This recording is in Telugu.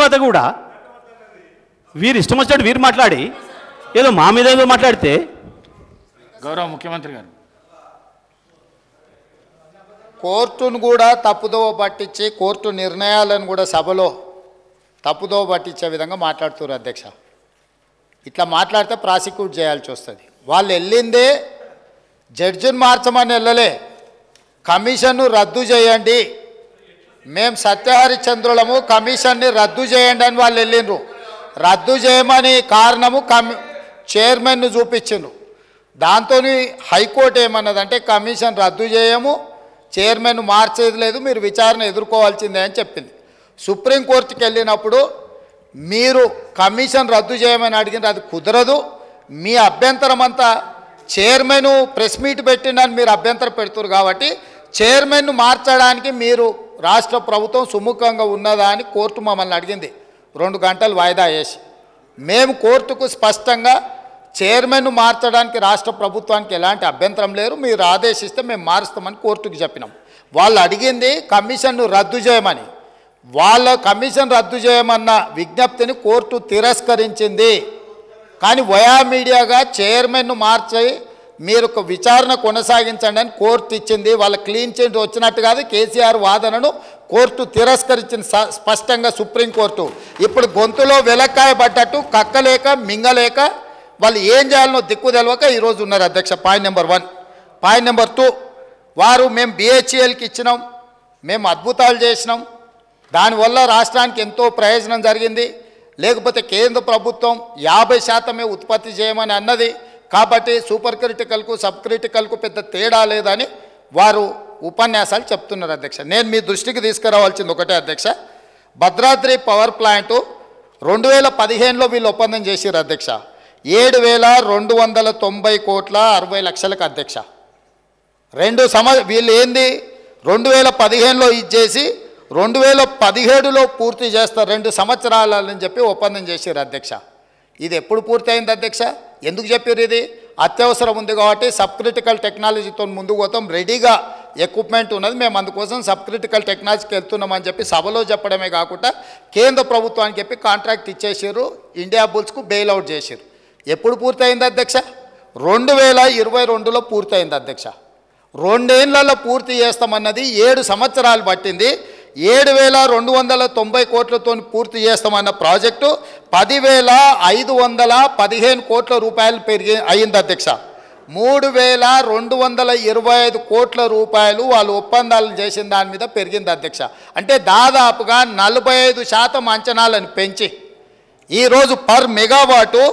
తర్వాత కూడా వీరు ఇష్టం వచ్చినట్టు వీరు మాట్లాడి ఏదో మా మీద ఏదో మాట్లాడితే గౌరవ ముఖ్యమంత్రి గారు కోర్టును కూడా తప్పుదోవ పట్టించి కోర్టు నిర్ణయాలను కూడా సభలో తప్పుదోవ పట్టించే విధంగా మాట్లాడుతున్నారు అధ్యక్ష. ఇట్లా మాట్లాడితే ప్రాసిక్యూట్ చేయాల్సి వస్తుంది. వాళ్ళు వెళ్ళిందే జడ్జిని మార్చమని వెళ్ళలే, కమిషన్ను రద్దు చేయండి, మేము సత్యహరిచంద్రులము, కమిషన్ని రద్దు చేయండి అని వాళ్ళు వెళ్ళిండ్రు. రద్దు చేయమని కారణము చైర్మన్ను చూపించిండ్రు. దాంతో హైకోర్టు ఏమన్నదంటే కమిషన్ రద్దు చేయము, చైర్మన్ మార్చేది లేదు, మీరు విచారణ ఎదుర్కోవాల్సిందే అని చెప్పింది. సుప్రీంకోర్టుకి వెళ్ళినప్పుడు మీరు కమిషన్ రద్దు చేయమని అడిగిన అది కుదరదు, మీ అభ్యంతరం అంతా చైర్మన్ ప్రెస్ మీట్ పెట్టిందని మీరు అభ్యంతరం పెడుతున్నారు కాబట్టి చైర్మన్ను మార్చడానికి మీరు రాష్ట్ర ప్రభుత్వం సుముఖంగా ఉన్నదా అని కోర్టు మమ్మల్ని అడిగింది. 2 గంటలు వాయిదా వేసి మేము కోర్టుకు స్పష్టంగా చైర్మన్ను మార్చడానికి రాష్ట్ర ప్రభుత్వానికి ఎలాంటి అభ్యంతరం లేరు, మీరు ఆదేశిస్తే మేము మారుస్తామని కోర్టుకు చెప్పినాం. వాళ్ళు అడిగింది కమిషన్ను రద్దు చేయమని. వాళ్ళ కమిషన్ రద్దు చేయమన్న విజ్ఞప్తిని కోర్టు తిరస్కరించింది. కానీ వయా మీడియాగా చైర్మన్ను మార్చి మీరు ఒక విచారణ కొనసాగించండి అని కోర్టు ఇచ్చింది. వాళ్ళ క్లీన్ చిట్ వచ్చినట్టు కాదు, కేసీఆర్ వాదనను కోర్టు తిరస్కరించింది స్పష్టంగా సుప్రీంకోర్టు. ఇప్పుడు గొంతులో వెలక్కాయ పడ్డట్టు కక్కలేక మింగలేక వాళ్ళు ఏం చేయాలనో దిక్కు తెలవక ఈరోజు ఉన్నారు అధ్యక్ష. Point number 1. పాయింట్ నెంబర్ 2, వారు మేము BHELకి ఇచ్చినాం, మేము అద్భుతాలు చేసినాం, దానివల్ల రాష్ట్రానికి ఎంతో ప్రయోజనం జరిగింది, లేకపోతే కేంద్ర ప్రభుత్వం 50% ఉత్పత్తి చేయమని అన్నది కాబట్టి సూపర్ క్రిటికల్కు సబ్ క్రిటికల్కు పెద్ద తేడా లేదని వారు ఉపన్యాసాలు చెప్తున్నారు అధ్యక్ష. నేను మీ దృష్టికి తీసుకురావాల్సింది ఒకటే అధ్యక్ష, భద్రాద్రి పవర్ ప్లాంటు 2015లో వీళ్ళు ఒప్పందం చేశారు అధ్యక్ష. 7,290 కోట్ల 60 లక్షలకు అధ్యక్ష. వీళ్ళు ఏంది 2015లో ఇచ్చేసి 2017లో పూర్తి చేస్తారు, 2 సంవత్సరాలని చెప్పి ఒప్పందం చేశారు అధ్యక్ష. ఇది ఎప్పుడు పూర్తి అయింది అధ్యక్ష? ఎందుకు చెప్పారు? ఇది అత్యవసరం ఉంది కాబట్టి సబ్ క్రిటికల్ టెక్నాలజీతో ముందుకు పోతాం, రెడీగా ఎక్విప్మెంట్ ఉన్నది, మేము అందుకోసం సబ్ క్రిటికల్ టెక్నాలజీకి వెళ్తున్నామని చెప్పి సభలో చెప్పడమే కాకుండా కేంద్ర ప్రభుత్వానికి చెప్పి కాంట్రాక్ట్ ఇచ్చేసారు, ఇండియా బుల్స్కు బెయిల్అవుట్ చేశారు. ఎప్పుడు పూర్తయింది అధ్యక్ష? 2022లో పూర్తయింది అధ్యక్ష. 2 ఏళ్లలో పూర్తి చేస్తామన్నది 7 సంవత్సరాలు పట్టింది. 7,290 కోట్లతో పూర్తి చేస్తామన్న ప్రాజెక్టు 10,515 కోట్ల రూపాయలు అయింది అధ్యక్ష. 3,225 కోట్ల రూపాయలు వాళ్ళు ఒప్పందాలు చేసిన దాని మీద పెరిగింది అధ్యక్ష. అంటే దాదాపుగా 45% అంచనాలను పెంచి ఈరోజు పర్ మెగావాటు